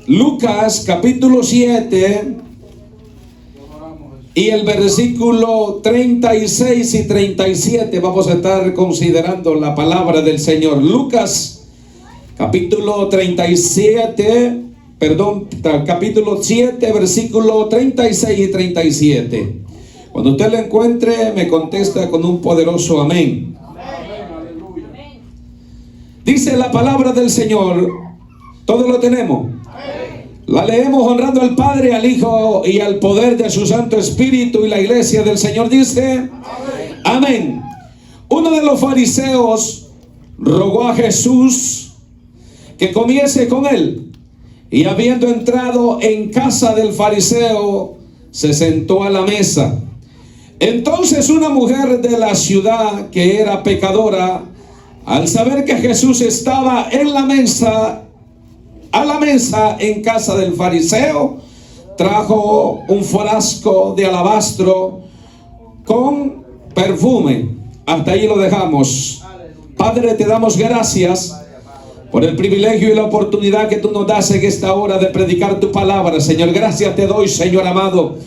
Lucas capítulo 7 y el versículo 36 y 37. Vamos a estar considerando la palabra del Señor. Lucas capítulo 7, versículo 36 y 37. Cuando usted lo encuentre, me contesta con un poderoso amén. Dice la palabra del Señor. ¿Todos lo tenemos? La leemos honrando al Padre, al Hijo y al poder de su Santo Espíritu. Y la iglesia del Señor dice: amén. Uno de los fariseos rogó a Jesús que comiese con él. Y habiendo entrado en casa del fariseo, se sentó a la mesa. Entonces una mujer de la ciudad, que era pecadora, al saber que Jesús estaba a la mesa en casa del fariseo, trajo un frasco de alabastro con perfume. Hasta ahí lo dejamos. Padre, te damos gracias por el privilegio y la oportunidad que tú nos das en esta hora de predicar tu palabra, Señor. Gracias te doy, Señor amado,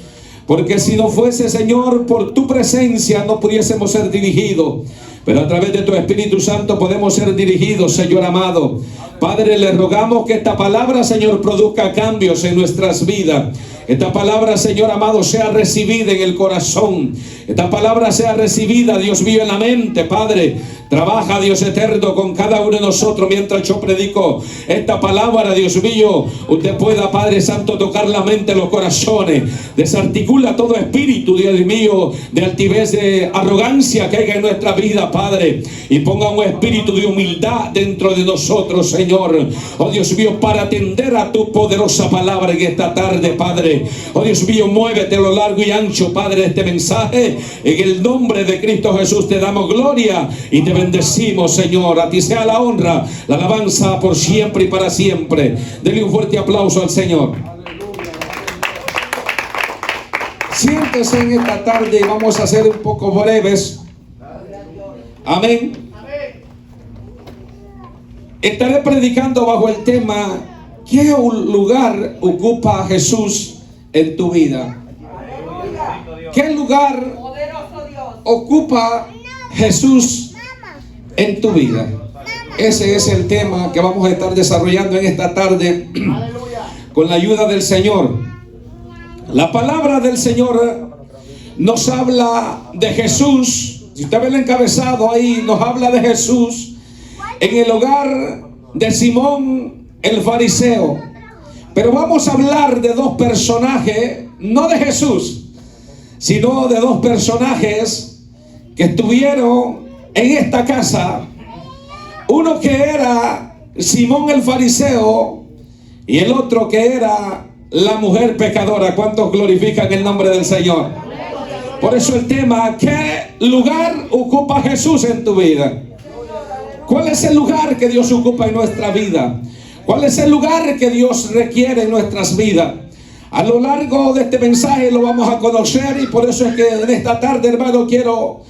porque si no fuese, Señor, por tu presencia no pudiésemos ser dirigidos. Pero a través de tu Espíritu Santo podemos ser dirigidos, Señor amado. Padre, le rogamos que esta palabra, Señor, produzca cambios en nuestras vidas. Esta palabra, Señor amado, sea recibida en el corazón. Esta palabra sea recibida, Dios mío, en la mente, Padre. Trabaja, Dios eterno, con cada uno de nosotros mientras yo predico esta palabra, Dios mío. Usted pueda, Padre Santo, tocar la mente, los corazones. Desarticula todo espíritu, Dios mío, de altivez, de arrogancia que haya en nuestra vida, Padre. Y ponga un espíritu de humildad dentro de nosotros, Señor. Oh Dios mío, para atender a tu poderosa palabra en esta tarde, Padre. Oh Dios mío, muévete a lo largo y ancho, Padre, de este mensaje. En el nombre de Cristo Jesús te damos gloria y te bendecimos, Señor. A ti sea la honra, la alabanza por siempre y para siempre. Dele un fuerte aplauso al Señor. Siéntese en esta tarde y vamos a ser un poco breves. Amén. Estaré predicando bajo el tema: ¿qué lugar ocupa Jesús en tu vida? ¿Qué lugar ocupa Jesús en tu vida? Ese es el tema que vamos a estar desarrollando en esta tarde con la ayuda del Señor. La palabra del Señor nos habla de Jesús. Si usted ve el encabezado ahí, nos habla de Jesús en el hogar de Simón el fariseo. Pero vamos a hablar de dos personajes, no de Jesús, sino de dos personajes que estuvieron en esta casa. Uno que era Simón el fariseo y el otro que era la mujer pecadora. ¿Cuántos glorifican el nombre del Señor? Por eso el tema: ¿qué lugar ocupa Jesús en tu vida? ¿Cuál es el lugar que Dios ocupa en nuestra vida? ¿Cuál es el lugar que Dios requiere en nuestras vidas? A lo largo de este mensaje lo vamos a conocer, y por eso es que en esta tarde, hermano, quiero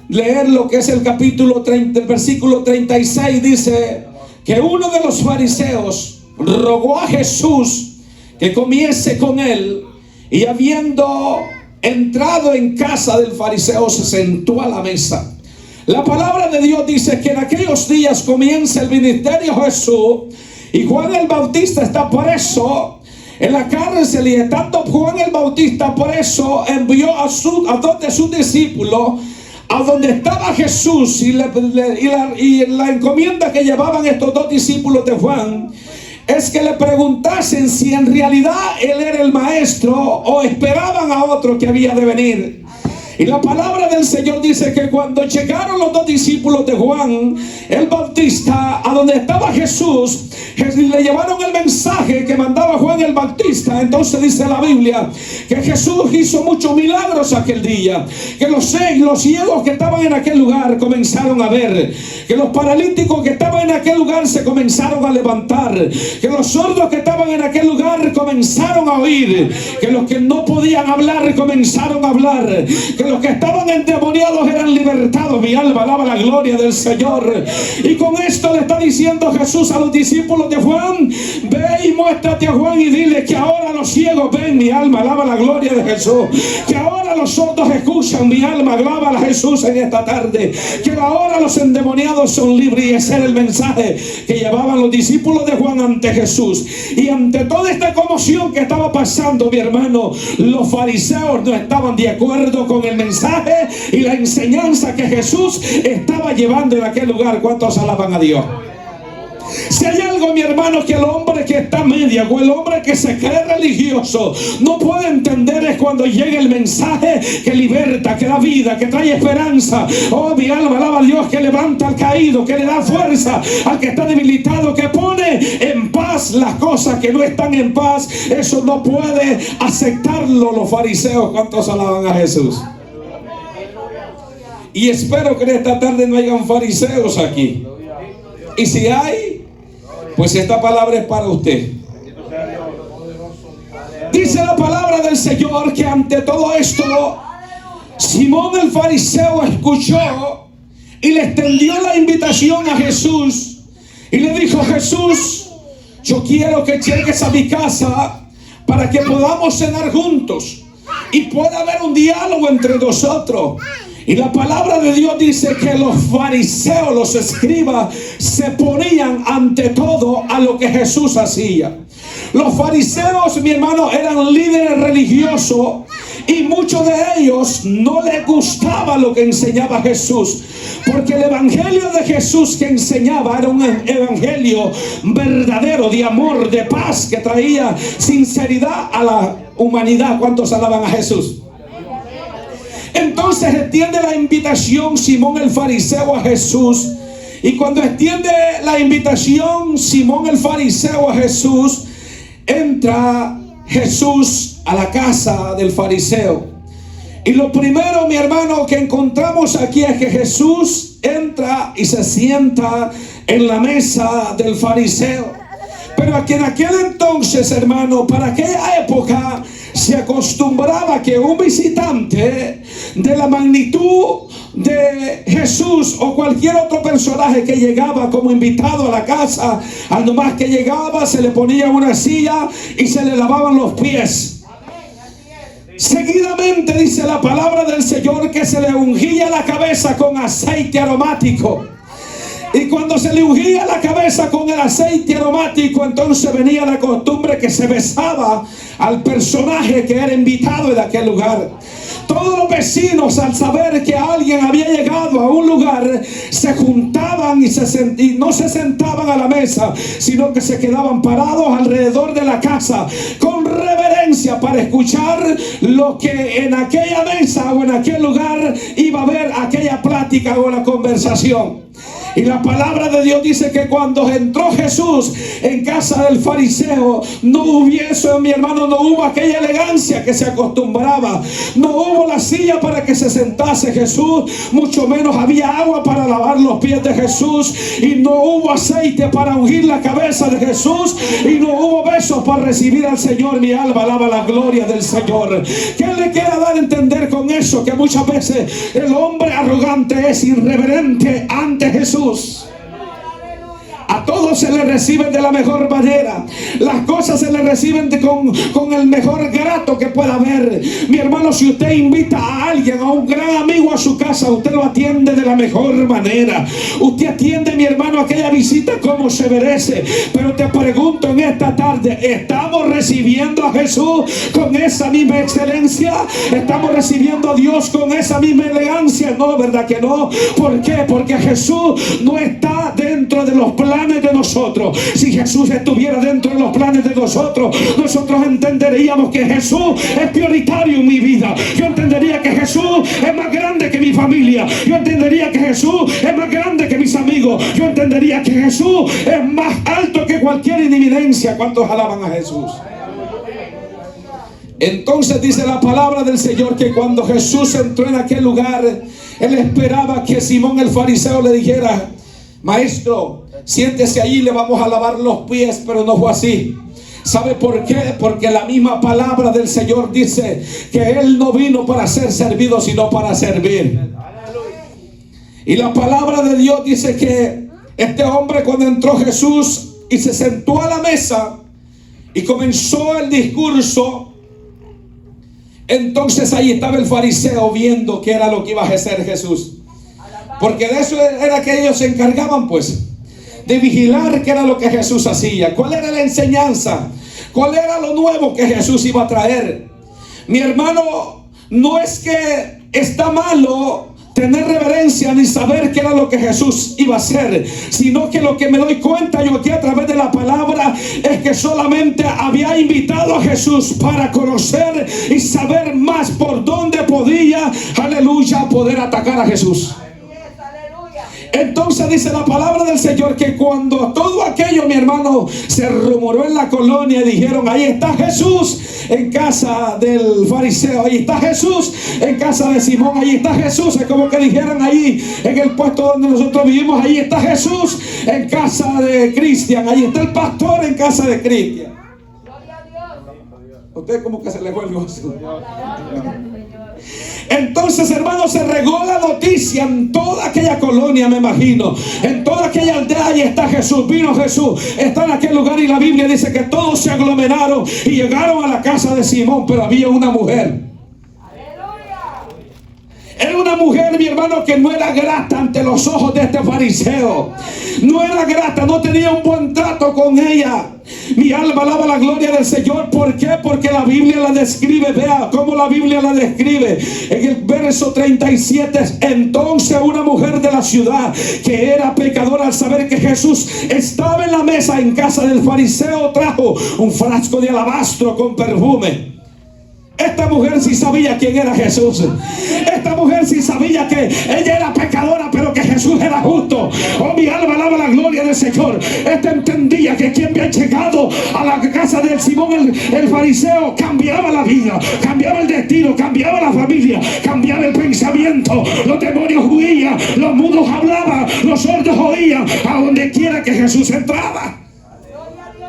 leer lo que es el capítulo 30, el versículo 36. Dice que uno de los fariseos rogó a Jesús que comiese con él, y habiendo entrado en casa del fariseo, se sentó a la mesa. La palabra de Dios dice que en aquellos días comienza el ministerio de Jesús, y Juan el Bautista está preso en la cárcel, y estando Juan el Bautista preso, envió a dos de sus discípulos a donde estaba Jesús, y la encomienda que llevaban estos dos discípulos de Juan es que le preguntasen si en realidad él era el maestro o esperaban a otro que había de venir. Y la palabra del Señor dice que cuando llegaron los dos discípulos de Juan el Bautista a donde estaba Jesús, le llevaron el mensaje que mandaba Juan el Bautista. Entonces dice la Biblia que Jesús hizo muchos milagros aquel día, que los ciegos que estaban en aquel lugar comenzaron a ver, que los paralíticos que estaban en aquel lugar se comenzaron a levantar, que los sordos que estaban en aquel lugar comenzaron a oír, que los que no podían hablar comenzaron a hablar, que los que estaban endemoniados eran libertados. Mi alma alaba la gloria del Señor. Y con esto le está diciendo Jesús a los discípulos de Juan: ve y muéstrate a Juan y dile que ahora los ciegos ven. Mi alma alaba la gloria de Jesús. Que ahora los sordos escuchan. Mi alma alaba a Jesús en esta tarde. Que ahora los endemoniados son libres. Y ese era el mensaje que llevaban los discípulos de Juan ante Jesús. Y ante toda esta conmoción que estaba pasando, mi hermano, los fariseos no estaban de acuerdo con el mensaje y la enseñanza que Jesús estaba llevando en aquel lugar. ¿Cuántos alaban a Dios? Si hay algo, mi hermano, que el hombre que está media o el hombre que se cree religioso no puede entender, es cuando llega el mensaje que liberta, que da vida, que trae esperanza. Oh, mi alma alaba a Dios, que levanta al caído, que le da fuerza al que está debilitado, que pone en paz las cosas que no están en paz. Eso no puede aceptarlo los fariseos. ¿Cuántos alaban a Jesús? Y espero que en esta tarde no hayan fariseos aquí. Y si hay, pues esta palabra es para usted. Dice la palabra del Señor que ante todo esto, Simón el fariseo escuchó y le extendió la invitación a Jesús. Y le dijo: Jesús, yo quiero que llegues a mi casa para que podamos cenar juntos y pueda haber un diálogo entre nosotros. Y la palabra de Dios dice que los fariseos, los escribas, se ponían ante todo a lo que Jesús hacía. Los fariseos, mi hermano, eran líderes religiosos y muchos de ellos no les gustaba lo que enseñaba Jesús, porque el evangelio de Jesús que enseñaba era un evangelio verdadero, de amor, de paz, que traía sinceridad a la humanidad. ¿Cuántos alaban a Jesús? Entonces extiende la invitación Simón el fariseo a Jesús. Y cuando extiende la invitación Simón el fariseo a Jesús, entra Jesús a la casa del fariseo. Y lo primero, mi hermano, que encontramos aquí es que Jesús entra y se sienta en la mesa del fariseo. Pero aquí en aquel entonces, hermano, para aquella época, se acostumbraba que un visitante de la magnitud de Jesús o cualquier otro personaje que llegaba como invitado a la casa, al nomás que llegaba, se le ponía una silla y se le lavaban los pies. Seguidamente dice la palabra del Señor que se le ungía la cabeza con aceite aromático. Y cuando se le ungía la cabeza con el aceite aromático, entonces venía la costumbre que se besaba al personaje que era invitado de aquel lugar. Todos los vecinos, al saber que alguien había llegado a un lugar, se juntaban y no se sentaban a la mesa, sino que se quedaban parados alrededor de la casa con reverencia para escuchar lo que en aquella mesa o en aquel lugar iba a haber, aquella plática o la conversación. Y la palabra de Dios dice que cuando entró Jesús en casa del fariseo, no hubiese, mi hermano, no hubo aquella elegancia que se acostumbraba. No hubo la silla para que se sentase Jesús, mucho menos había agua para lavar los pies de Jesús, y no hubo aceite para ungir la cabeza de Jesús, y no hubo besos para recibir al Señor. Mi alma alaba la gloria del Señor. ¿Qué le quiere dar a entender con eso? Que muchas veces el hombre arrogante es irreverente ante Jesús. A todos se le reciben de la mejor manera. Las cosas se le reciben con el mejor grato que pueda haber. Mi hermano, si usted invita a alguien, a un gran amigo a su casa, usted lo atiende de la mejor manera. Usted atiende, mi hermano, aquella visita como se merece. Pero te pregunto en esta tarde, ¿estamos recibiendo a Jesús con esa misma excelencia? ¿Estamos recibiendo a Dios con esa misma elegancia? No, ¿verdad que no? ¿Por qué? Porque Jesús no está dentro de los planes de nosotros. Si Jesús estuviera dentro de los planes de nosotros, nosotros entenderíamos que Jesús es prioritario en mi vida. Yo entendería que Jesús es más grande que mi familia. Yo entendería que Jesús es más grande que mis amigos. Yo entendería que Jesús es más alto que cualquier inminencia. ¿Cuántos alaban a Jesús? Entonces dice la palabra del Señor que cuando Jesús entró en aquel lugar, él esperaba que Simón el fariseo le dijera: maestro, siéntese allí, le vamos a lavar los pies. Pero no fue así. ¿Sabe por qué? Porque la misma palabra del Señor dice que Él no vino para ser servido, sino para servir. Y la palabra de Dios dice que este hombre, cuando entró Jesús y se sentó a la mesa y comenzó el discurso, entonces ahí estaba el fariseo viendo qué era lo que iba a hacer Jesús. Porque de eso era que ellos se encargaban, pues, de vigilar qué era lo que Jesús hacía, cuál era la enseñanza, cuál era lo nuevo que Jesús iba a traer. Mi hermano, no es que está malo tener reverencia ni saber qué era lo que Jesús iba a hacer, sino que lo que me doy cuenta yo aquí a través de la palabra es que solamente había invitado a Jesús para conocer y saber más por dónde podía, aleluya, poder atacar a Jesús. Entonces dice la palabra del Señor que cuando todo aquello, mi hermano, se rumoró en la colonia y dijeron: ahí está Jesús en casa del fariseo, ahí está Jesús en casa de Simón, ahí está Jesús, es como que dijeran ahí en el puesto donde nosotros vivimos: ahí está Jesús en casa de Cristian, ahí está el pastor en casa de Cristian. Usted como que se le fue el gozo. Entonces, hermanos, se regó la noticia en toda aquella colonia, me imagino, en toda aquella aldea. Ahí está Jesús, vino Jesús, está en aquel lugar, y la Biblia dice que todos se aglomeraron y llegaron a la casa de Simón, pero había una mujer. Era una mujer, mi hermano, que no era grata ante los ojos de este fariseo. No era grata, no tenía un buen trato con ella. Mi alma alaba la gloria del Señor. ¿Por qué? Porque la Biblia la describe. Vea cómo la Biblia la describe. En el verso 37, entonces una mujer de la ciudad, que era pecadora, al saber que Jesús estaba en la mesa en casa del fariseo, trajo un frasco de alabastro con perfume. Esta mujer sí sabía quién era Jesús. Esta mujer sí sabía que ella era pecadora, pero que Jesús era justo. Oh, mi alma alaba la gloria del Señor. Esta entendía que quien había llegado a la casa del Simón el fariseo cambiaba la vida, cambiaba el destino, cambiaba la familia, cambiaba el pensamiento. Los demonios huían, los mudos hablaban, los sordos oían a donde quiera que Jesús entraba.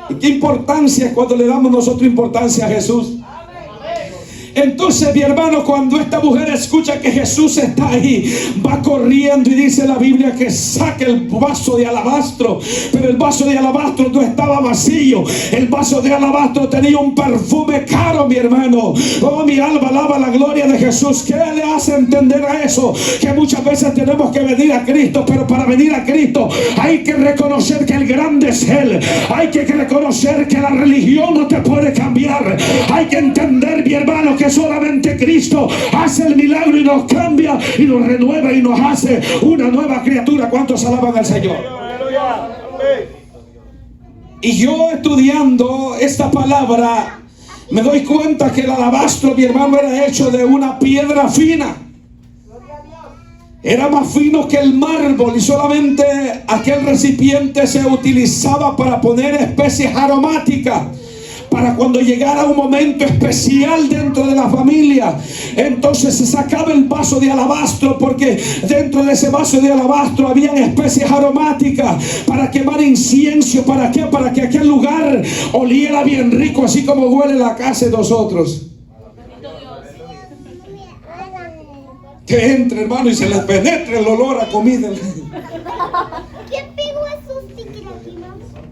¿Y qué importancia es cuando le damos nosotros importancia a Jesús? Entonces, mi hermano, cuando esta mujer escucha que Jesús está ahí, va corriendo y dice la Biblia que saca el vaso de alabastro. Pero el vaso de alabastro no estaba vacío. El vaso de alabastro tenía un perfume caro, mi hermano. Oh, mi alma alaba la gloria de Jesús. ¿Qué le hace entender a eso? Que muchas veces tenemos que venir a Cristo, pero para venir a Cristo hay que reconocer que el grande es Él. Hay que reconocer que la religión no te puede cambiar. Hay que entender, mi hermano, que solamente Cristo hace el milagro y nos cambia y nos renueva y nos hace una nueva criatura. ¿Cuántos alaban al Señor? Y yo, estudiando esta palabra, me doy cuenta que el alabastro, mi hermano, era hecho de una piedra fina. Era más fino que el mármol, y solamente aquel recipiente se utilizaba para poner especies aromáticas, para cuando llegara un momento especial dentro de la familia. Entonces se sacaba el vaso de alabastro, porque dentro de ese vaso de alabastro habían especies aromáticas para quemar incienso. ¿Para qué? Para que aquel lugar oliera bien rico, así como huele la casa de nosotros. Que entre, hermano, y se les penetre el olor a comida.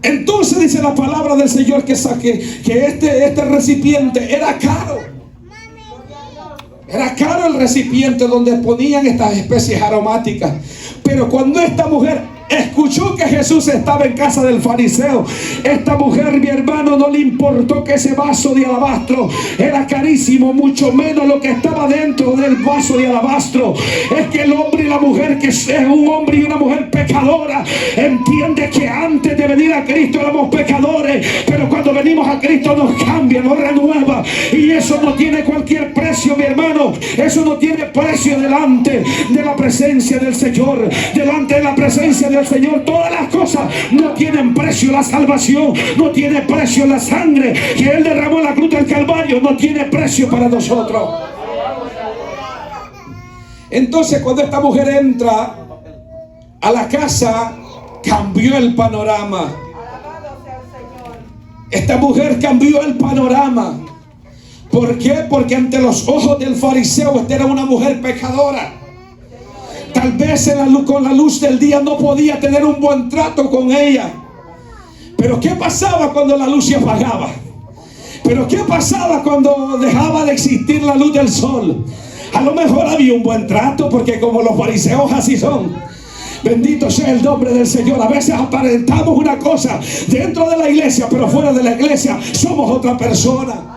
Entonces dice la palabra del Señor que este recipiente era caro. Era caro el recipiente donde ponían estas especies aromáticas. Pero cuando esta mujer escuchó que Jesús estaba en casa del fariseo, esta mujer, mi hermano, no le importó que ese vaso de alabastro era carísimo, mucho menos lo que estaba dentro del vaso de alabastro. Es que el hombre y la mujer, que es un hombre y una mujer pecadora, entiende que antes de venir a Cristo éramos pecadores, pero cuando venimos a Cristo nos cambia, nos renueva, y eso no tiene cualquier precio, mi hermano. Eso no tiene precio delante de la presencia del Señor. Delante de la presencia del Señor, todas las cosas no tienen precio. La salvación no tiene precio. La sangre que Él derramó en la cruz del Calvario no tiene precio para nosotros. Entonces, cuando esta mujer entra a la casa, cambió el panorama. Esta mujer cambió el panorama. ¿Por qué? Porque ante los ojos del fariseo esta era una mujer pecadora. Tal vez con la luz del día no podía tener un buen trato con ella. Pero ¿qué pasaba cuando la luz se apagaba? Pero ¿qué pasaba cuando dejaba de existir la luz del sol? A lo mejor había un buen trato, porque como los fariseos así son. Bendito sea el nombre del Señor. A veces aparentamos una cosa dentro de la iglesia, pero fuera de la iglesia somos otra persona.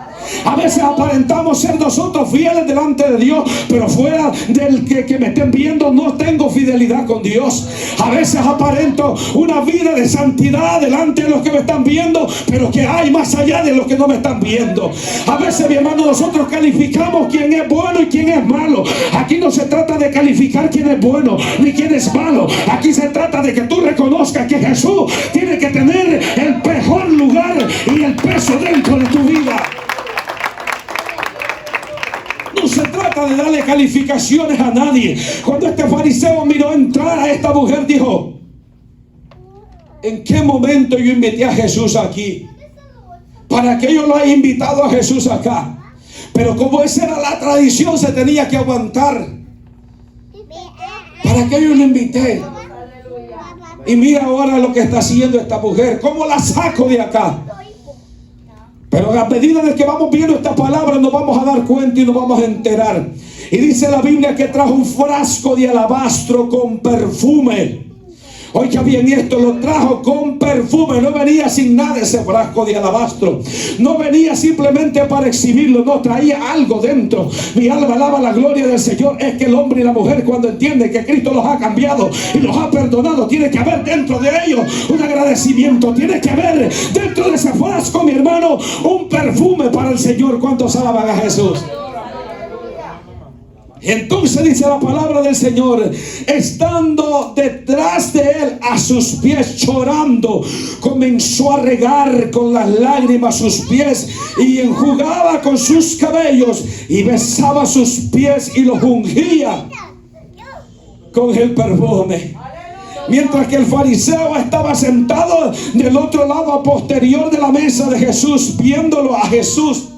A veces aparentamos ser nosotros fieles delante de Dios, pero fuera del que me estén viendo no tengo fidelidad con Dios. A veces aparento una vida de santidad delante de los que me están viendo, pero que hay más allá de los que no me están viendo. A veces, mi hermano, nosotros calificamos quién es bueno y quién es malo. Aquí no se trata de calificar quién es bueno ni quién es malo. Aquí se trata de que tú reconozcas que Jesús tiene que tener el mejor lugar y el peso dentro de tu vida. No se trata de darle calificaciones a nadie. Cuando este fariseo miró entrar a esta mujer, dijo: ¿en qué momento yo invité a Jesús aquí? ¿Para qué yo lo he invitado a Jesús acá? Pero como esa era la tradición, se tenía que aguantar. ¿Para qué yo lo invité? Y mira ahora lo que está haciendo esta mujer. ¿Cómo la saco de acá? Pero a medida de que vamos viendo esta palabra nos vamos a dar cuenta y nos vamos a enterar. Y dice la Biblia que trajo un frasco de alabastro con perfume. Oiga bien esto, lo trajo con perfume. No venía sin nada ese frasco de alabastro. No venía simplemente para exhibirlo, no, traía algo dentro. Mi alma alaba la gloria del Señor. Es que el hombre y la mujer, cuando entienden que Cristo los ha cambiado y los ha perdonado, tiene que haber dentro de ellos un agradecimiento. Tiene que haber dentro de ese frasco, mi hermano, un perfume para el Señor. ¿Cuántos alaban a Jesús? Entonces dice la palabra del Señor, estando detrás de él a sus pies llorando, comenzó a regar con las lágrimas sus pies y enjugaba con sus cabellos y besaba sus pies y los ungía con el perfume. Mientras que el fariseo estaba sentado del otro lado posterior de la mesa de Jesús, viéndolo a Jesús,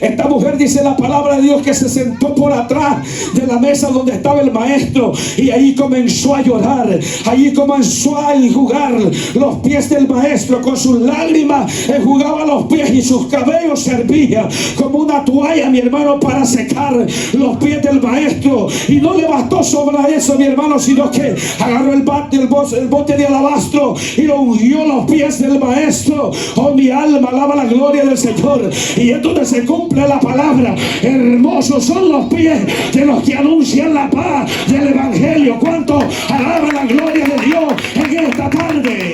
esta mujer, dice la palabra de Dios, que se sentó por atrás de la mesa donde estaba el maestro y ahí comenzó a llorar. Allí comenzó a enjugar los pies del maestro con sus lágrimas. Enjugaba los pies y sus cabellos servían como una toalla, mi hermano, para secar los pies del maestro. Y no le bastó sobre eso, mi hermano, sino que agarró el bote de alabastro y lo ungió los pies del maestro. Oh, mi alma alaba la gloria del Señor. Y es donde se cumple la palabra. Hermosos son los pies de los que anuncian la paz del evangelio. ¿Cuánto alaban la gloria de Dios en esta tarde?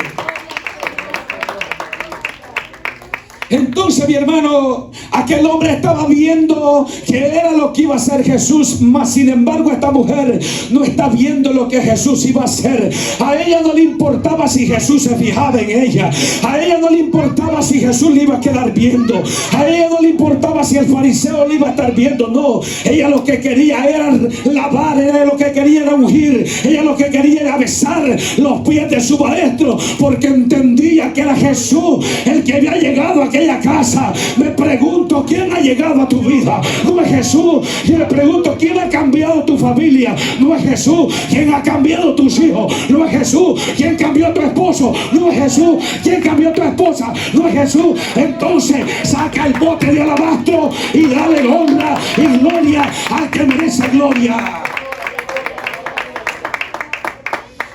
Entonces, mi hermano, aquel hombre estaba viendo que era lo que iba a hacer Jesús, mas sin embargo esta mujer no está viendo lo que Jesús iba a hacer. A ella no le importaba si Jesús se fijaba en ella. A ella no le importaba si Jesús le iba a quedar viendo. A ella no le importaba si el fariseo le iba a estar viendo. No, ella lo que quería era lavar, ella lo que quería era ungir, ella lo que quería era besar los pies de su maestro, porque entendía que era Jesús el que había llegado a aquella casa. Me pregunto, ¿quién ha llegado a tu vida? No es Jesús. Y me pregunto, ¿quién ha cambiado tu familia? No es Jesús. ¿Quién ha cambiado tus hijos? No es Jesús. ¿Quién cambió a tu esposo? No es Jesús. ¿Quién cambió a tu esposa? No es Jesús. Entonces saca el bote de alabastro y dale honra y gloria al que merece gloria.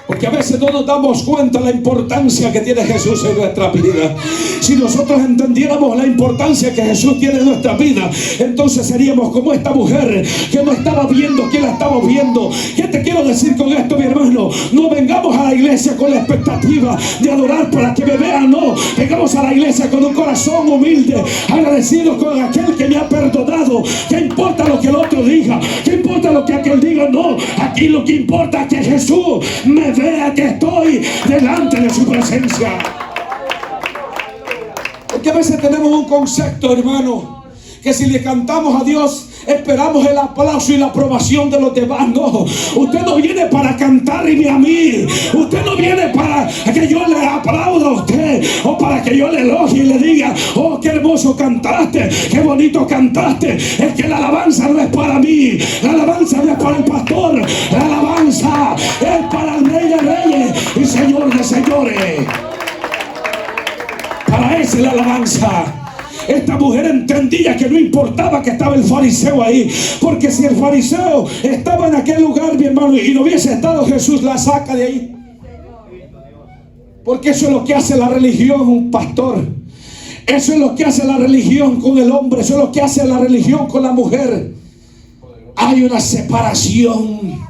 Porque a veces no nos damos cuenta de la importancia que tiene Jesús en nuestra vida. Si nosotros entendiéramos la importancia que Jesús tiene en nuestra vida, entonces seríamos como esta mujer que no estaba viendo que la estaba viendo. ¿Qué te quiero decir con esto, mi hermano? No vengamos a la iglesia con la expectativa de adorar para que me vean, no. Vengamos a la iglesia con un corazón humilde, agradecido con aquel que me ha perdonado. ¿Qué importa lo que el otro diga? ¿Qué importa lo que aquel diga? No, aquí lo que importa es que Jesús me vea que estoy delante de su presencia. Porque a veces tenemos un concepto, hermano, que si le cantamos a Dios esperamos el aplauso y la aprobación de los demás. No, usted no viene para cantarme a mí. Usted no viene para que yo le aplauda a usted o para que yo le elogie y le diga: oh, qué hermoso cantaste, qué bonito cantaste. Es que la alabanza no es para mí, la alabanza no es para el pastor, la alabanza es para el Rey de Reyes y Señor de Señores. Para esa es la alabanza. Esta mujer entendía que no importaba que estaba el fariseo ahí, porque si el fariseo estaba en aquel lugar, mi hermano, y no hubiese estado, Jesús la saca de ahí. Porque eso es lo que hace la religión, un pastor. Eso es lo que hace la religión con el hombre. Eso es lo que hace la religión con la mujer. Hay una separación.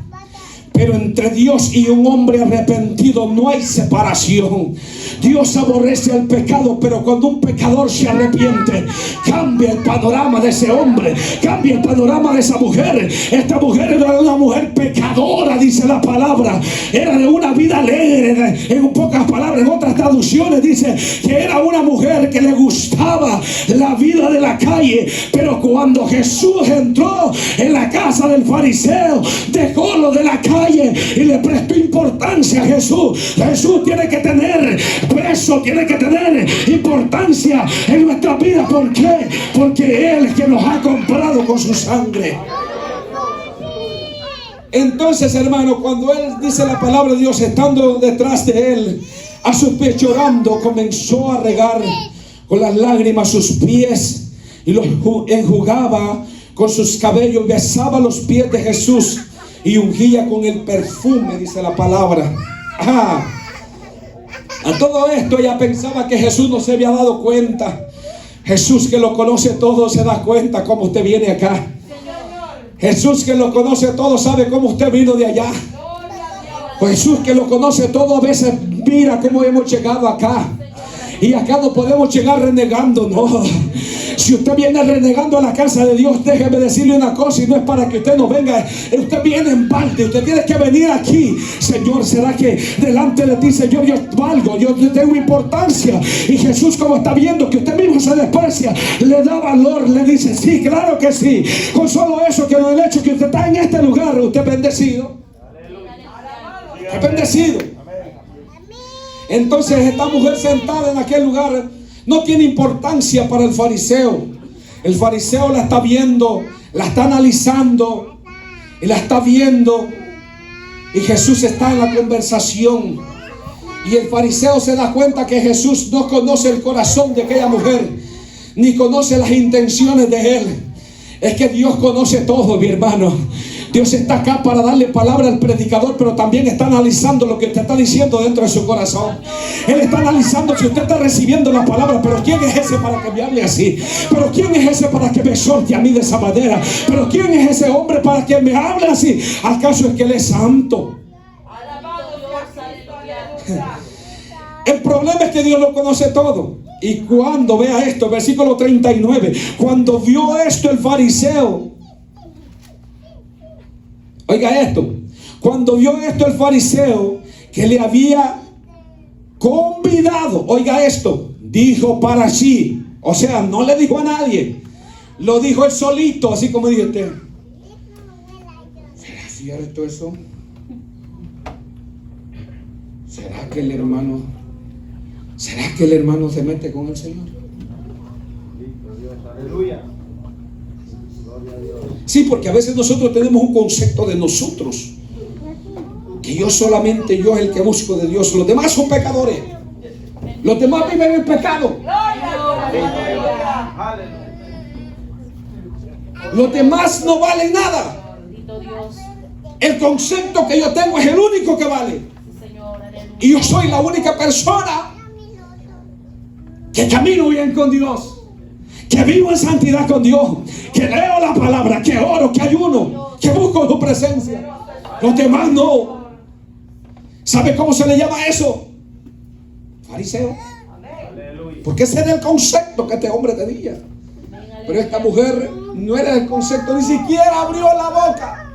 Pero entre Dios y un hombre arrepentido no hay separación. Dios aborrece el pecado, pero cuando un pecador se arrepiente, cambia el panorama de ese hombre, cambia el panorama de esa mujer. Esta mujer era una mujer pecadora, dice la palabra. Era de una vida alegre, en pocas palabras. En otras traducciones dice que era una mujer que le gustaba la vida de la calle. Pero cuando Jesús entró en la casa del fariseo, dejó lo de la calle y le prestó importancia a Jesús. Jesús tiene que tener peso, tiene que tener importancia en nuestra vida. ¿Por qué? Porque Él es quien nos ha comprado con su sangre. Entonces, hermano, cuando él dice la palabra de Dios, estando detrás de él, a sus pies llorando, comenzó a regar con las lágrimas sus pies y los enjugaba con sus cabellos, besaba los pies de Jesús y ungía con el perfume, dice la palabra. A todo esto ella pensaba que Jesús no se había dado cuenta. Jesús, que lo conoce todo, se da cuenta cómo usted viene acá. Jesús, que lo conoce todo, sabe cómo usted vino de allá. Jesús, que lo conoce todo, a veces mira cómo hemos llegado acá. Y acá no podemos llegar renegando, no. Si usted viene renegando a la casa de Dios, déjeme decirle una cosa, y no es para que usted no venga. Usted viene en balde, usted tiene que venir aquí. Señor, ¿será que delante de ti, Señor, yo valgo? Yo tengo importancia. Y Jesús, como está viendo que usted mismo se desprecia, le da valor, le dice: sí, claro que sí. Con solo eso, que con el hecho que usted está en este lugar, usted es bendecido. Es bendecido. Entonces esta mujer sentada en aquel lugar no tiene importancia para el fariseo. El fariseo la está viendo, la está analizando y la está viendo. Y Jesús está en la conversación. Y el fariseo se da cuenta que Jesús no conoce el corazón de aquella mujer, ni conoce las intenciones de él. Es que Dios conoce todo, mi hermano. Dios está acá para darle palabra al predicador, pero también está analizando lo que usted está diciendo dentro de su corazón. Él está analizando si usted está recibiendo la palabra. Pero ¿quién es ese para que me hable así? Pero ¿quién es ese para que me exhorte a mí de esa manera? Pero ¿quién es ese hombre para que me hable así? ¿Acaso es que Él es santo? El problema es que Dios lo conoce todo. Y cuando vea esto, versículo 39, cuando vio esto el fariseo, oiga esto, cuando vio esto el fariseo, que le había convidado, oiga esto, dijo para sí, o sea, no le dijo a nadie, lo dijo él solito, así como dice usted. ¿Será cierto eso? ¿Será que el hermano se mete con el Señor? Aleluya. Sí, porque a veces nosotros tenemos un concepto de nosotros, que yo solamente yo es el que busco de Dios. Los demás son pecadores. Los demás viven en pecado. Los demás no valen nada. El concepto que yo tengo es el único que vale. Y yo soy la única persona que camino bien con Dios, que vivo en santidad con Dios, que leo la palabra, que oro, que ayuno, que busco su presencia. Los demás no. ¿Sabe cómo se le llama eso? Fariseo. Porque ese era el concepto que este hombre tenía. Pero esta mujer no era el concepto, ni siquiera abrió la boca.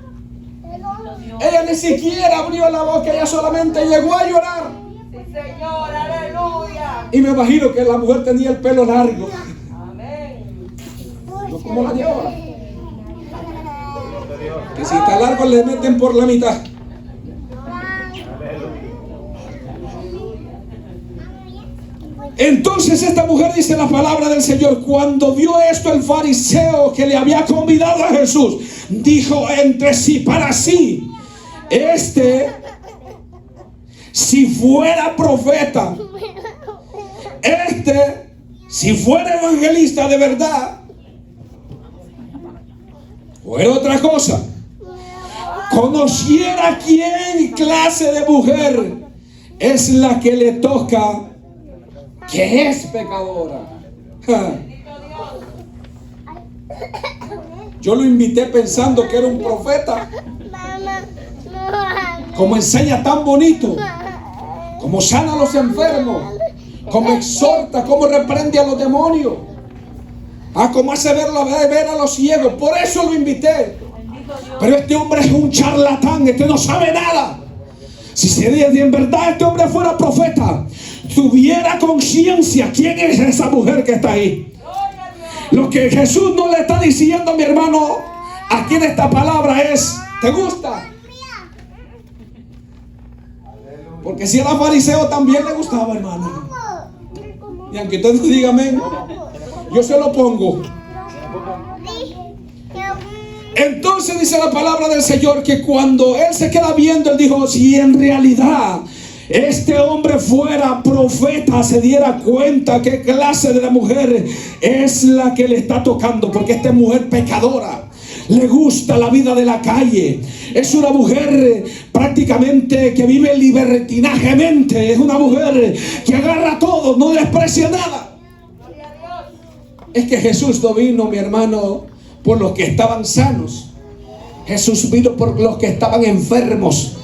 Ella ni siquiera abrió la boca, ella solamente llegó a llorar. Sí, Señor, aleluya. Y me imagino que la mujer tenía el pelo largo. Amén. No como la de ahora. Que si está largo le meten por la mitad. Entonces esta mujer, dice la palabra del Señor, cuando vio esto el fariseo que le había convidado a Jesús, dijo entre sí para sí: si fuera profeta, si fuera evangelista de verdad, o era otra cosa, conociera quién clase de mujer es la que le toca, que es pecadora. Yo lo invité pensando que era un profeta. Como enseña tan bonito, como sana a los enfermos, como exhorta, como reprende a los demonios, como hace ver a los ciegos. Por eso lo invité. Pero este hombre es un charlatán, no sabe nada. Si en verdad este hombre fuera profeta, tuviera conciencia quién es esa mujer que está ahí. Lo que Jesús no le está diciendo, mi hermano, aquí en esta palabra es: ¿te gusta? Porque si era fariseo también le gustaba, hermano. Y aunque usted no diga amén, yo se lo pongo. Entonces dice la palabra del Señor que cuando él se queda viendo, él dijo: si en realidad este hombre fuera profeta, se diera cuenta qué clase de la mujer es la que le está tocando, porque esta mujer pecadora, le gusta la vida de la calle, es una mujer prácticamente que vive libertinajemente, es una mujer que agarra todo, no desprecia nada. Es que Jesús no vino, mi hermano, por los que estaban sanos. Jesús vino por los que estaban enfermos.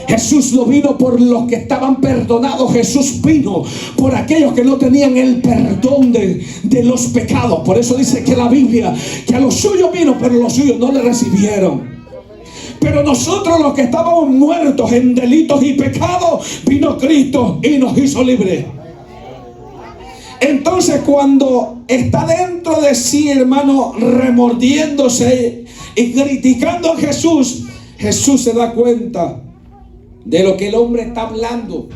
Jesús no vino por los que estaban perdonados. Jesús vino por aquellos que no tenían el perdón de los pecados. Por eso dice que la Biblia, que a los suyos vino, pero los suyos no le recibieron. Pero nosotros, los que estábamos muertos en delitos y pecados, vino Cristo y nos hizo libres. Entonces, cuando está dentro de sí, hermano, remordiéndose y criticando a Jesús, Jesús se da cuenta de lo que el hombre está hablando.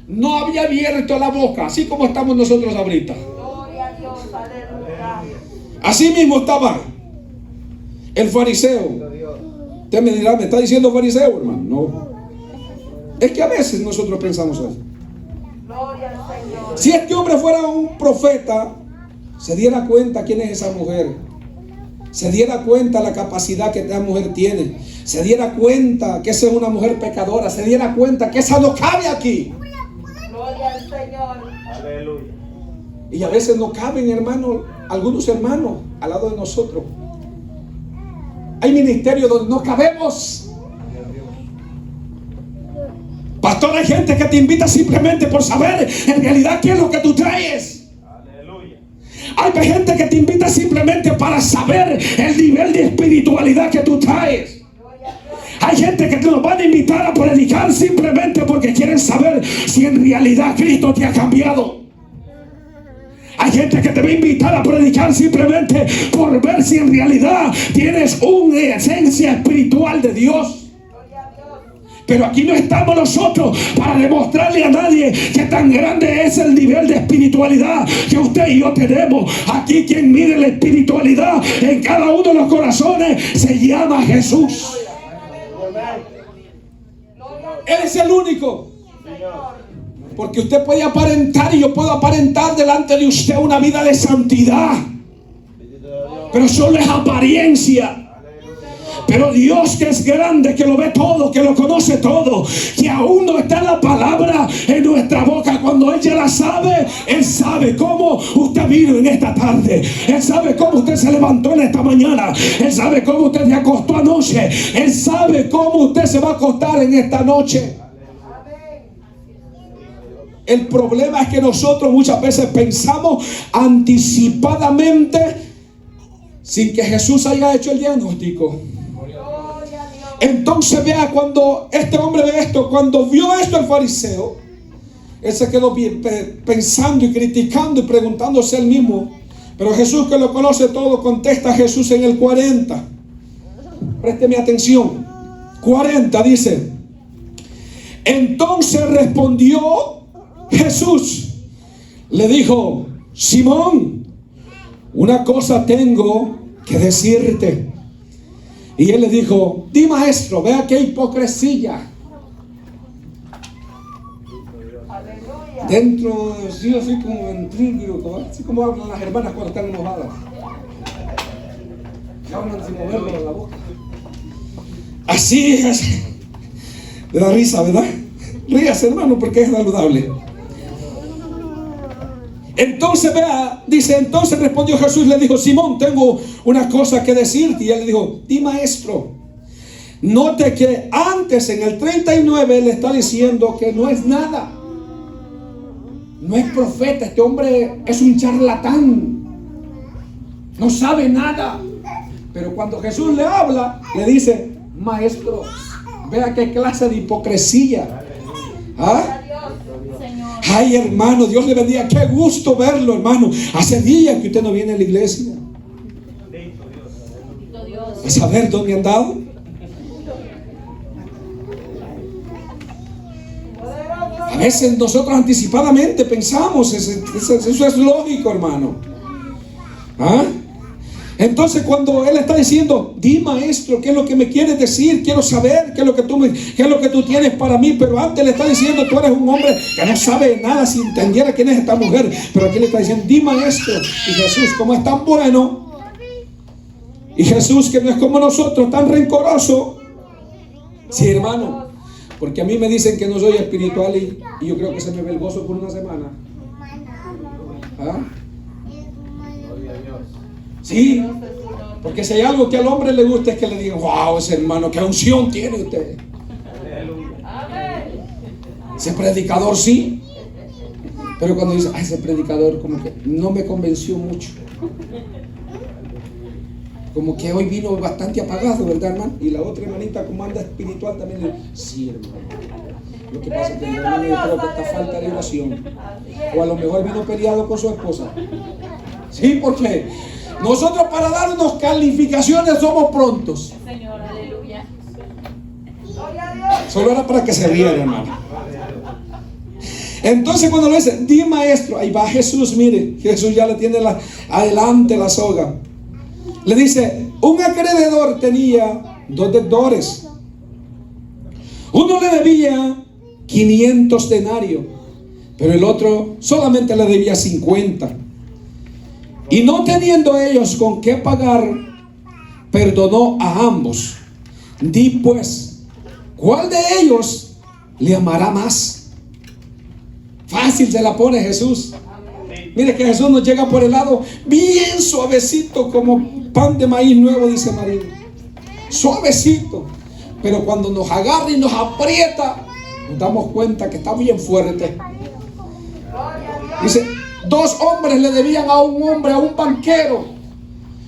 No había abierto la boca, así como estamos nosotros ahorita. Así mismo estaba el fariseo. Usted me dirá: ¿me está diciendo fariseo, hermano? No. Es que a veces nosotros pensamos eso. Si este hombre fuera un profeta, se diera cuenta quién es esa mujer, se diera cuenta la capacidad que esa mujer tiene, se diera cuenta que esa es una mujer pecadora, se diera cuenta que esa no cabe aquí. Gloria al Señor. Aleluya. Y a veces no caben, hermanos, algunos hermanos al lado de nosotros. Hay ministerios donde no cabemos. Pastor, hay gente que te invita simplemente por saber en realidad qué es lo que tú traes. Aleluya. Hay gente que te invita simplemente para saber el nivel de espiritualidad que tú traes. Hay gente que te nos van a invitar a predicar simplemente porque quieren saber si en realidad Cristo te ha cambiado. Hay gente que te va a invitar a predicar simplemente por ver si en realidad tienes una esencia espiritual de Dios. Pero aquí no estamos nosotros para demostrarle a nadie que tan grande es el nivel de espiritualidad que usted y yo tenemos. Aquí quien mide la espiritualidad en cada uno de los corazones se llama Jesús. Él es el único. Porque usted puede aparentar y yo puedo aparentar delante de usted una vida de santidad, pero solo es apariencia. Pero Dios, que es grande, que lo ve todo, que lo conoce todo, que aún no está la palabra en nuestra boca, cuando Él ya la sabe, Él sabe cómo usted vino en esta tarde, Él sabe cómo usted se levantó en esta mañana, Él sabe cómo usted se acostó anoche, Él sabe cómo usted se va a acostar en esta noche. El problema es que nosotros muchas veces pensamos anticipadamente sin que Jesús haya hecho el diagnóstico. Entonces vea, cuando este hombre ve esto, cuando vio esto el fariseo, él se quedó pensando y criticando y preguntándose él mismo. Pero Jesús, que lo conoce todo, contesta a Jesús en el 40. Présteme atención. 40 dice: entonces respondió Jesús, le dijo: Simón, una cosa tengo que decirte. Y él le dijo: di, maestro. Vea qué hipocresía. Aleluya. Dentro, sí, así como así como hablan las hermanas cuando están enojadas. Hablan sin moverlo en la boca. Así es. Me da risa, ¿verdad? Ríase, hermano, porque es saludable. Entonces, vea, dice: entonces respondió Jesús, le dijo: Simón, tengo una cosa que decirte. Y él le dijo: di, maestro. Note que antes, en el 39, le está diciendo que no es nada. No es profeta. Este hombre es un charlatán. No sabe nada. Pero cuando Jesús le habla, le dice: maestro. Vea qué clase de hipocresía. ¿Ah? Ay, hermano, Dios le bendiga. Qué gusto verlo, hermano. Hace días que usted no viene a la iglesia. ¿A saber dónde han dado? A veces nosotros anticipadamente pensamos, eso es lógico, hermano. ¿Ah? Entonces, cuando él está diciendo: di, maestro, ¿qué es lo que me quieres decir? Quiero saber qué es lo que tú tienes para mí. Pero antes le está diciendo: tú eres un hombre que no sabe nada. Si entendiera quién es esta mujer. Pero aquí le está diciendo: di, maestro. Y Jesús, como es tan bueno, y Jesús, que no es como nosotros, tan rencoroso. Sí, hermano, porque a mí me dicen que no soy espiritual y yo creo que se me ve el gozo por una semana. ¿Ah? Sí, porque si hay algo que al hombre le gusta es que le digan: wow, ese hermano, qué unción tiene usted. Ese predicador sí. Pero cuando dice: ese predicador como que no me convenció mucho. Como que hoy vino bastante apagado, ¿verdad, hermano? Y la otra hermanita, como anda espiritual, también le dice: sí, hermano. Lo que pasa es que el hermano, yo creo que está falta de oración. O a lo mejor vino peleado con su esposa. Sí, porque nosotros para darnos calificaciones somos prontos. Señor, aleluya. Solo era para que se viera, hermano. Entonces cuando le dice: di, maestro, ahí va Jesús. Mire, Jesús ya le tiene adelante la soga. Le dice: un acreedor tenía 2 deudores. Uno le debía 500 denarios, pero el otro solamente le debía 50. Y no teniendo ellos con qué pagar, perdonó a ambos. Di pues, ¿cuál de ellos le amará más? Fácil se la pone Jesús. Mire que Jesús nos llega por el lado bien suavecito, como pan de maíz nuevo, dice María. Suavecito. Pero cuando nos agarra y nos aprieta, nos damos cuenta que está bien fuerte. Dice: 2 hombres le debían a un hombre, a un banquero.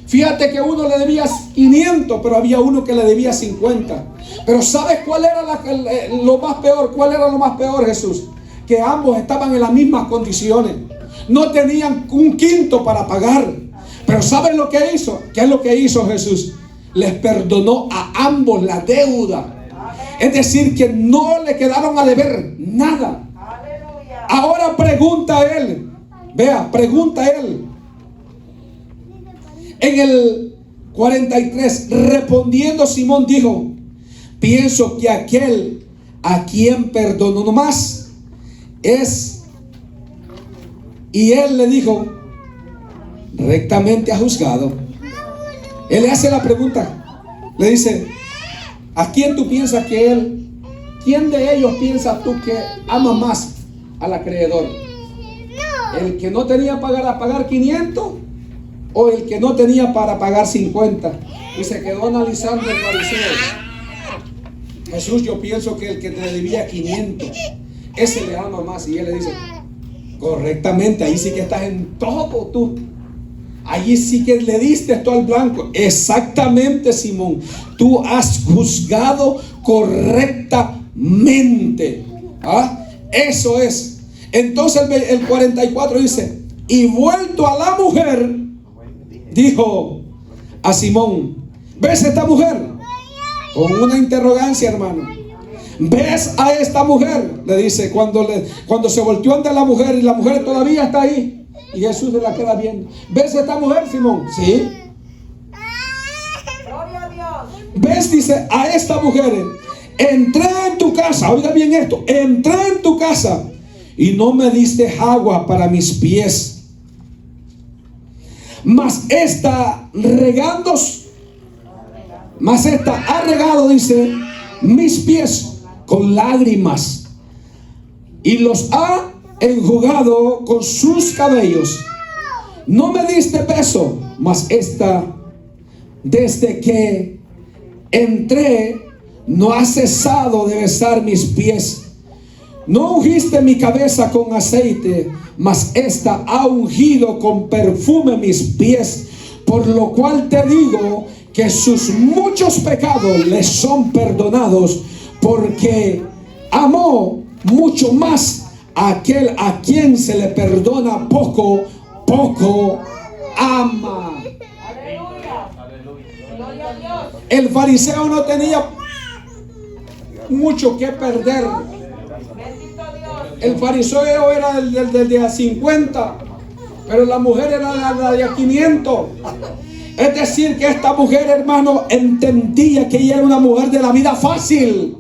Fíjate que uno le debía 500, pero había uno que le debía 50. Pero ¿sabes cuál era lo más peor? ¿Cuál era lo más peor, Jesús? Que ambos estaban en las mismas condiciones. No tenían un quinto para pagar. Pero ¿saben lo que hizo? ¿Qué es lo que hizo Jesús? Les perdonó a ambos la deuda. Es decir, que no le quedaron a deber nada. Ahora pregunta él. Vea, pregunta él. En el 43, respondiendo Simón dijo: pienso que aquel a quien perdonó más es. Y él le dijo: rectamente ha juzgado. Él le hace la pregunta. Le dice: ¿a quién tú piensas que él? ¿Quién de ellos piensas tú que ama más al acreedor? ¿El que no tenía para pagar 500 o el que no tenía para pagar 50? Y se quedó analizando el fariseo. Jesús, yo pienso que el que te debía 500, ese le ama más. Y él le dice: correctamente, ahí sí que estás en todo tú. Allí sí que le diste esto al blanco. Exactamente, Simón. Tú has juzgado correctamente. ¿Ah? Eso es. Entonces el 44 dice: y vuelto a la mujer, dijo a Simón: ¿ves esta mujer? Con una interrogancia, hermano. ¿Ves a esta mujer? Le dice cuando se volteó ante la mujer y la mujer todavía está ahí. Y Jesús se la queda viendo. ¿Ves a esta mujer, Simón? Sí. Gloria a Dios. ¿Ves? Dice a esta mujer. Entré en tu casa. Oiga bien esto. Entré en tu casa y no me diste agua para mis pies. Mas esta ha regado, dice, mis pies con lágrimas y los ha enjugado con sus cabellos. No me diste beso, mas esta, desde que entré, no ha cesado de besar mis pies. No ungiste mi cabeza con aceite, mas esta ha ungido con perfume mis pies. Por lo cual te digo que sus muchos pecados le son perdonados, porque amó mucho más a aquel a quien se le perdona poco, poco ama. Aleluya. Gloria a Dios. El fariseo no tenía mucho que perder. Bendito Dios. El fariseo era el de a 50, pero la mujer era la de a 500. Es decir, que esta mujer, hermano, entendía que ella era una mujer de la vida fácil.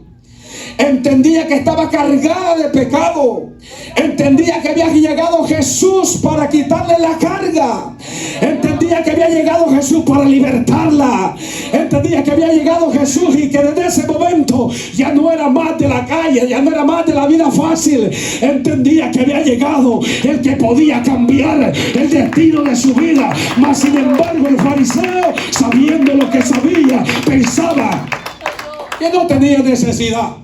Entendía que estaba cargada de pecado. Entendía que había llegado Jesús para quitarle la carga. Entendía que había llegado Jesús para libertarla. Entendía que había llegado Jesús y que desde ese momento ya no era más de la calle, ya no era más de la vida fácil. Entendía que había llegado el que podía cambiar el destino de su vida. Mas sin embargo el fariseo, sabiendo lo que sabía, pensaba que no tenía necesidad.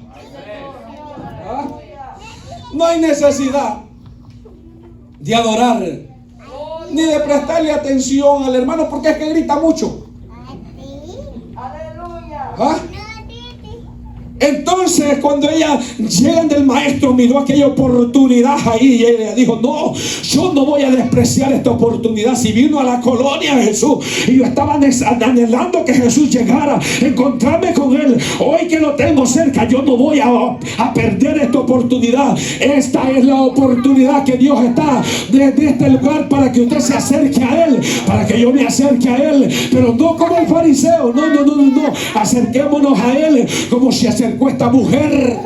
No hay necesidad de adorar ni de prestarle atención al hermano, porque es que grita mucho. Aleluya. ¿Ah? Entonces cuando ella llegan del maestro, miró aquella oportunidad ahí y ella dijo: no, yo no voy a despreciar esta oportunidad. Si vino a la colonia Jesús y yo estaba anhelando que Jesús llegara, encontrarme con él, hoy que lo tengo cerca, yo no voy a perder esta oportunidad. Esta es la oportunidad que Dios está desde este lugar para que usted se acerque a él, para que yo me acerque a él, pero no como el fariseo. No, acerquémonos a él como si acercó esta mujer,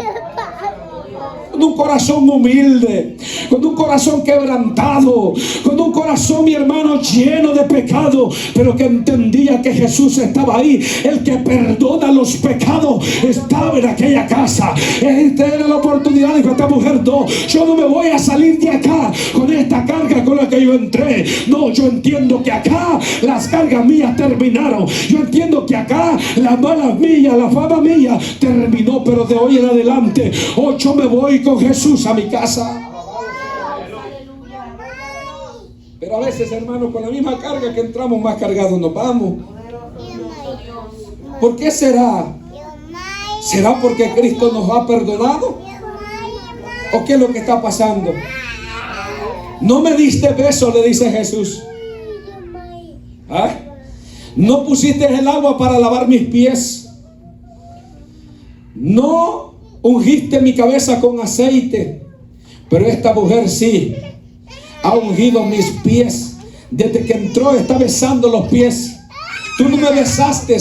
con un corazón humilde, con un corazón quebrantado, con un corazón, mi hermano, lleno de pecado, pero que entendía que Jesús estaba ahí. El que perdona los pecados estaba en aquella casa. Esta era la oportunidad de esta mujer: no, yo no me voy a salir de acá con esta carga con la que yo entré. No, yo entiendo que acá las cargas mías terminaron. Yo entiendo que acá las malas mías, la fama mía terminó, pero de hoy en adelante, hoy yo me voy con Jesús a mi casa. Pero a veces, hermano, con la misma carga que entramos, más cargados nos vamos. ¿Por qué será? ¿Será porque Cristo nos ha perdonado? ¿O qué es lo que está pasando? No me diste beso, le dice Jesús. ¿Ah? No pusiste el agua para lavar mis pies. No ungiste mi cabeza con aceite. Pero esta mujer sí ha ungido mis pies. Desde que entró está besando los pies. Tú no me besaste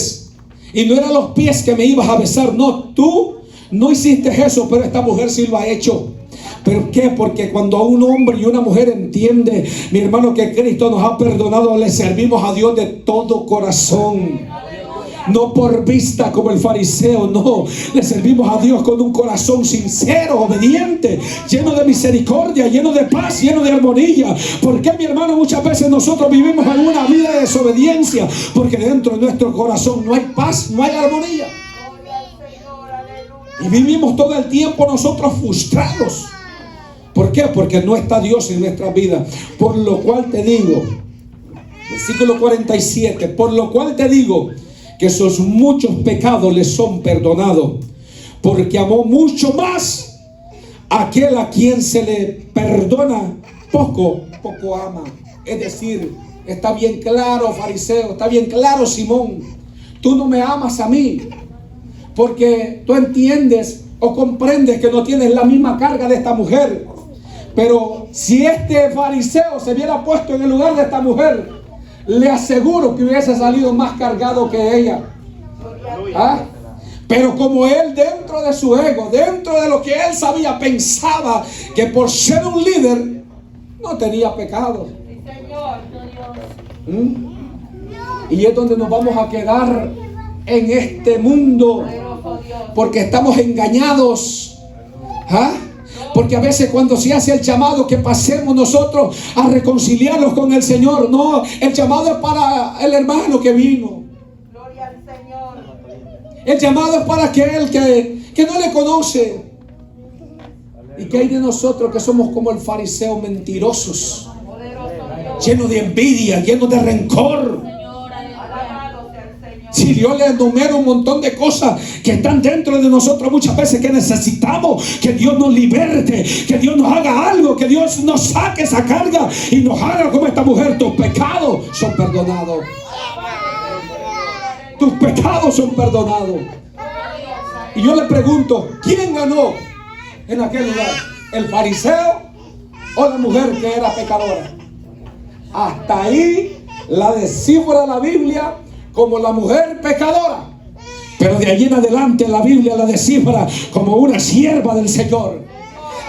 y no eran los pies que me ibas a besar. No, tú no hiciste eso, pero esta mujer sí lo ha hecho. ¿Pero qué? Porque cuando un hombre y una mujer entiende, mi hermano, que Cristo nos ha perdonado, le servimos a Dios de todo corazón. No por vista como el fariseo, no. Le servimos a Dios con un corazón sincero, obediente, lleno de misericordia, lleno de paz, lleno de armonía. Porque, mi hermano, muchas veces nosotros vivimos en una vida de desobediencia, porque dentro de nuestro corazón no hay paz, no hay armonía. Y vivimos todo el tiempo nosotros frustrados. ¿Por qué? Porque no está Dios en nuestra vida. Por lo cual te digo, versículo 47, por lo cual te digo que sus muchos pecados les son perdonados, porque amó mucho más aquel a quien se le perdona poco, poco ama. Es decir, está bien claro, fariseo, está bien claro, Simón, tú no me amas a mí, porque tú entiendes o comprendes que no tienes la misma carga de esta mujer. Pero si este fariseo se hubiera puesto en el lugar de esta mujer, le aseguro que hubiese salido más cargado que ella. ¿Ah? Pero como él, dentro de su ego, dentro de lo que él sabía, pensaba que por ser un líder no tenía pecado. Sí, Señor. Y es donde nos vamos a quedar en este mundo, Poderoso Dios. porque estamos engañados. ¿Ah? Porque a veces cuando se hace el llamado que pasemos nosotros a reconciliarnos con el Señor, no, el llamado es para el hermano que vino. Gloria al Señor. El llamado es para aquel que no le conoce. ¿Y qué hay de nosotros que somos como el fariseo, mentirosos, Poderoso Dios. llenos de envidia, llenos de rencor? Alabado sea el Señor. Si Dios le enumera un montón de cosas que están dentro de nosotros muchas veces, que necesitamos que Dios nos liberte, que Dios nos haga algo, que Dios nos saque esa carga y nos haga como esta mujer. Tus pecados son perdonados. Tus pecados son perdonados. Y yo le pregunto, ¿quién ganó en aquel lugar? ¿El fariseo o la mujer que era pecadora? Hasta ahí la descifra la Biblia como la mujer pecadora. Pero de allí en adelante la Biblia la descifra como una sierva del Señor,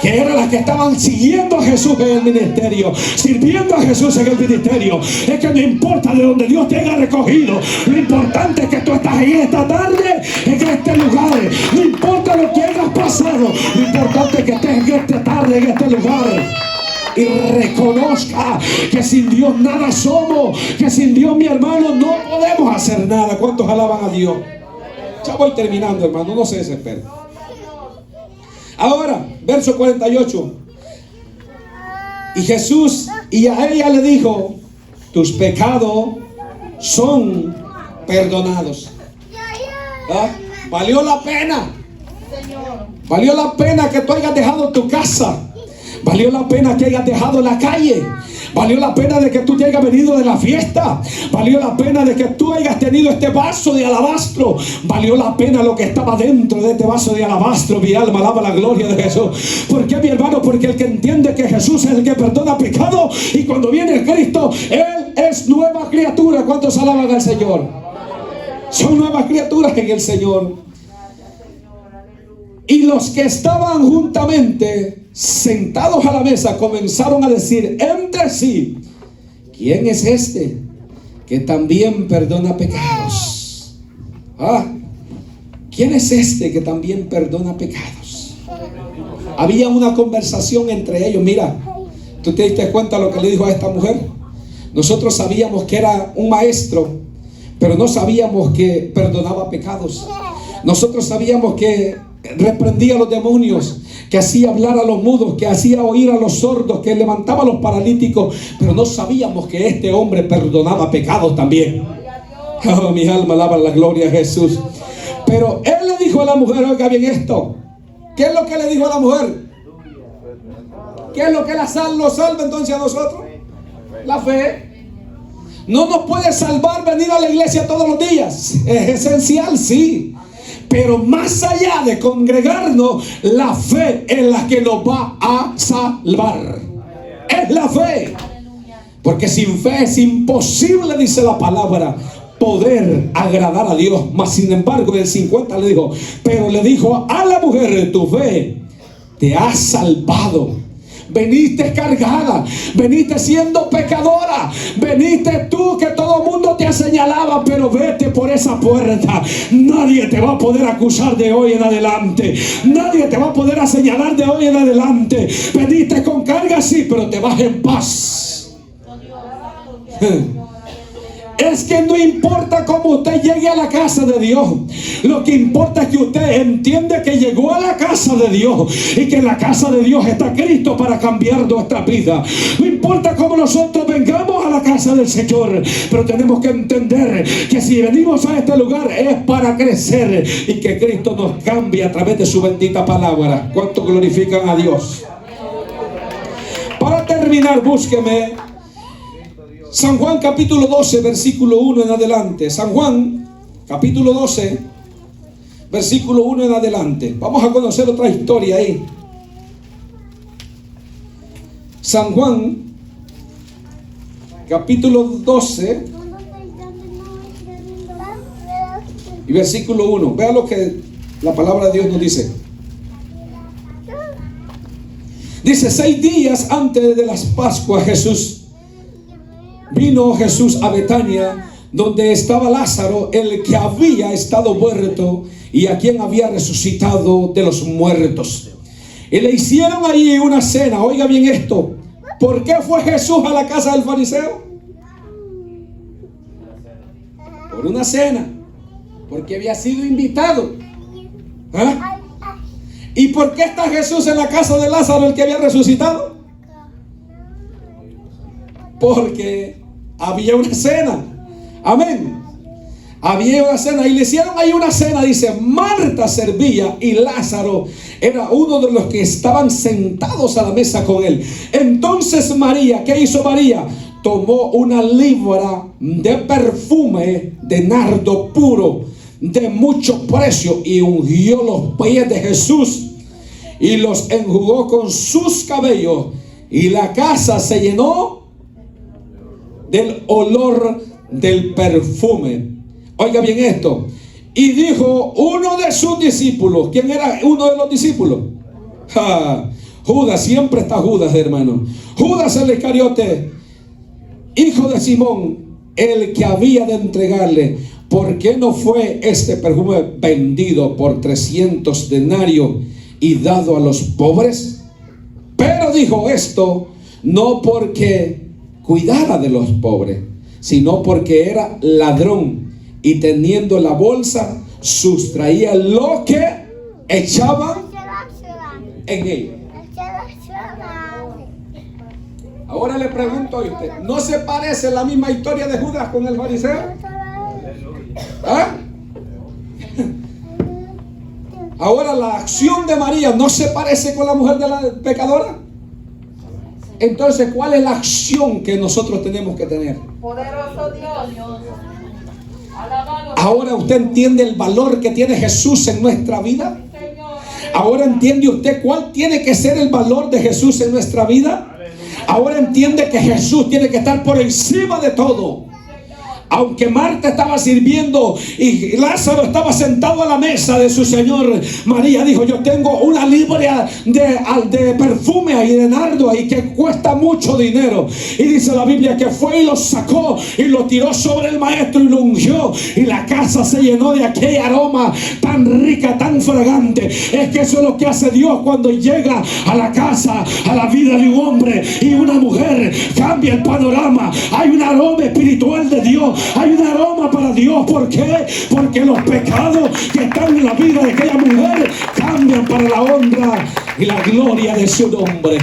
que eran las que estaban siguiendo a Jesús en el ministerio, sirviendo a Jesús en el ministerio. Es que no importa de donde Dios te haya recogido, lo importante es que tú estás ahí esta tarde, en este lugar. No importa lo que hayas pasado, lo importante es que estés en esta tarde, en este lugar, y reconozca que sin Dios nada somos, que sin Dios, mi hermano, no podemos hacer nada. ¿Cuántos alaban a Dios? Ya voy terminando, hermano, no se desesperen. Ahora, verso 48. Y Jesús y a ella le dijo: tus pecados son perdonados. ¿Ah? Valió la pena. Valió la pena que tú hayas dejado tu casa. Valió la pena que hayas dejado la calle. Valió la pena de que tú te hayas venido de la fiesta. Valió la pena de que tú hayas tenido este vaso de alabastro. Valió la pena lo que estaba dentro de este vaso de alabastro. Mi alma alaba la gloria de Jesús. ¿Por qué, mi hermano? Porque el que entiende que Jesús es el que perdona pecado, y cuando viene Cristo, Él es nueva criatura. ¿Cuántos alaban al Señor? Son nuevas criaturas en el Señor. Y los que estaban juntamente sentados a la mesa comenzaron a decir entre sí: ¿quién es este que también perdona pecados? ¿Quién es este que también perdona pecados? Había una conversación entre ellos. Mira, ¿tú te diste cuenta lo que le dijo a esta mujer? Nosotros sabíamos que era un maestro, pero no sabíamos que perdonaba pecados. Nosotros sabíamos que reprendía a los demonios, que hacía hablar a los mudos, que hacía oír a los sordos, que levantaba a los paralíticos, pero no sabíamos que este hombre perdonaba pecados también. Oh, mi alma alaba la gloria a Jesús. Pero él le dijo a la mujer, oiga bien esto. ¿Qué es lo que le dijo a la mujer? ¿Qué es lo que nos salva entonces a nosotros? La fe. No nos puede salvar venir a la iglesia todos los días. Es esencial, sí. Pero más allá de congregarnos, la fe es la que nos va a salvar. Es la fe. Porque sin fe es imposible, dice la palabra, poder agradar a Dios. Mas sin embargo, en el 50 le dijo, pero le dijo a la mujer, tu fe te ha salvado. Veniste cargada, veniste siendo pecadora, veniste tú que todo el mundo te señalaba, pero vete por esa puerta. Nadie te va a poder acusar de hoy en adelante, nadie te va a poder señalar de hoy en adelante. Veniste con carga, sí, pero te vas en paz. Es que no importa cómo usted llegue a la casa de Dios, lo que importa es que usted entiende que llegó a la casa de Dios y que en la casa de Dios está Cristo para cambiar nuestra vida. No importa cómo nosotros vengamos a la casa del Señor, pero tenemos que entender que si venimos a este lugar es para crecer y que Cristo nos cambie a través de su bendita palabra. ¿Cuánto glorifican a Dios? Para terminar, búsqueme San Juan capítulo 12, versículo 1 en adelante. San Juan capítulo 12, versículo 1 en adelante. Vamos a conocer otra historia ahí. San Juan, capítulo 12 y versículo 1. Vea lo que la palabra de Dios nos dice. Dice: 6 días antes de las Pascuas vino Jesús a Betania, donde estaba Lázaro, el que había estado muerto y a quien había resucitado de los muertos. Y le hicieron allí una cena. Oiga bien esto. ¿Por qué fue Jesús a la casa del fariseo? Por una cena. Porque había sido invitado. ¿Ah? ¿Y por qué está Jesús en la casa de Lázaro, el que había resucitado? Porque había una cena. Amén. Había una cena y le hicieron ahí una cena. Dice: Marta servía y Lázaro era uno de los que estaban sentados a la mesa con él. Entonces María, ¿qué hizo María? Tomó una libra de perfume de nardo puro de mucho precio y ungió los pies de Jesús y los enjugó con sus cabellos, y la casa se llenó del olor del perfume. Oiga bien esto. Y dijo uno de sus discípulos. ¿Quién era uno de los discípulos? Judas. Siempre está Judas, hermano. Judas el Iscariote, hijo de Simón, el que había de entregarle. ¿Por qué no fue este perfume vendido por 300 denarios y dado a los pobres? Pero dijo esto no porque cuidara de los pobres, sino porque era ladrón, y teniendo la bolsa sustraía lo que echaban en ella. Ahora le pregunto a usted, ¿no se parece la misma historia de Judas con el fariseo? ¿Ah? Ahora la acción de María no se parece con la mujer de la pecadora. Entonces, ¿cuál es la acción que nosotros tenemos que tener? Poderoso Dios. Alabado. Ahora usted entiende el valor que tiene Jesús en nuestra vida. Ahora entiende usted cuál tiene que ser el valor de Jesús en nuestra vida. Ahora entiende que Jesús tiene que estar por encima de todo. Aunque Marta estaba sirviendo y Lázaro estaba sentado a la mesa de su Señor, María dijo: yo tengo una libra de perfume ahí, de nardo ahí, que cuesta mucho dinero. Y dice la Biblia que fue y lo sacó y lo tiró sobre el maestro y lo ungió, y la casa se llenó de aquel aroma tan rica, tan fragante. Es que eso es lo que hace Dios cuando llega a la casa, a la vida de un hombre y una mujer. Cambia el panorama. Hay un aroma espiritual de Dios. Hay un aroma para Dios. ¿Por qué? Porque los pecados que están en la vida de aquella mujer cambian para la honra y la gloria de su nombre.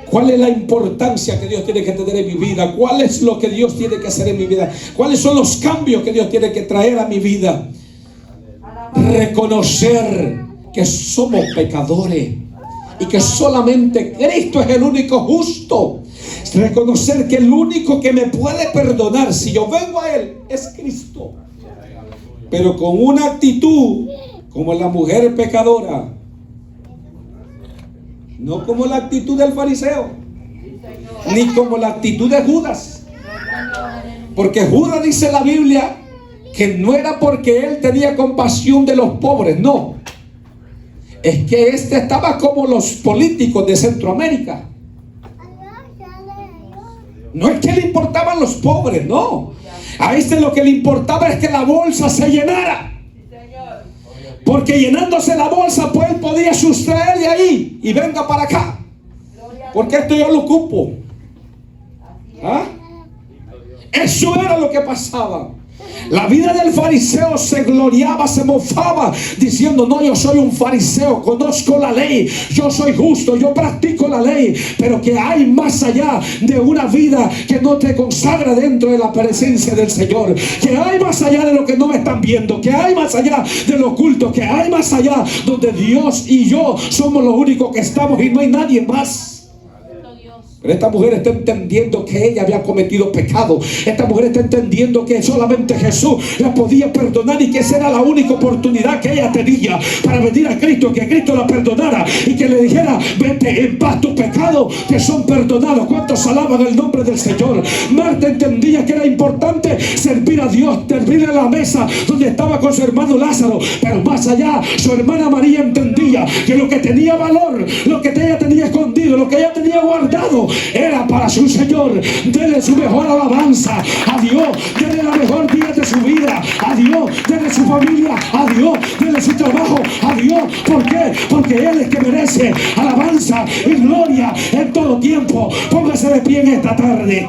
¿Cuál es la importancia que Dios tiene que tener en mi vida? ¿Cuál es lo que Dios tiene que hacer en mi vida? ¿Cuáles son los cambios que Dios tiene que traer a mi vida? Reconocer que somos pecadores y que solamente Cristo es el único justo. Reconocer que el único que me puede perdonar si yo vengo a Él es Cristo. Pero con una actitud como la mujer pecadora, no como la actitud del fariseo, ni como la actitud de Judas. Porque Judas, dice la Biblia, que no era porque él tenía compasión de los pobres, no. Es que este estaba como los políticos de Centroamérica. No es que le importaban los pobres, no. A este lo que le importaba es que la bolsa se llenara. Porque llenándose la bolsa, pues él podía sustraer de ahí y venga para acá. Porque esto yo lo ocupo. ¿Ah? Eso era lo que pasaba. La vida del fariseo se gloriaba, se mofaba, diciendo: no, yo soy un fariseo, conozco la ley, yo soy justo, yo practico la ley. Pero que hay más allá de una vida que no te consagra dentro de la presencia del Señor, que hay más allá de lo que no me están viendo, que hay más allá de lo oculto, que hay más allá donde Dios y yo somos los únicos que estamos y no hay nadie más. Pero esta mujer está entendiendo que ella había cometido pecado. Esta mujer está entendiendo que solamente Jesús la podía perdonar y que esa era la única oportunidad que ella tenía para venir a Cristo, que Cristo la perdonara y que le dijera: vete en paz, tus pecados que son perdonados. ¿Cuántos alaban el nombre del Señor? Marta entendía que era importante servir a Dios, servir a la mesa donde estaba con su hermano Lázaro. Pero más allá, su hermana María entendía que lo que tenía valor, lo que ella tenía escondido, lo que ella tenía guardado, era para su Señor. Dele su mejor alabanza a Dios, dele la mejor día de su vida a Dios, dele su familia a Dios, dele su trabajo a Dios. ¿Por qué? Porque Él es que merece alabanza y gloria en todo tiempo. Póngase de pie en esta tarde.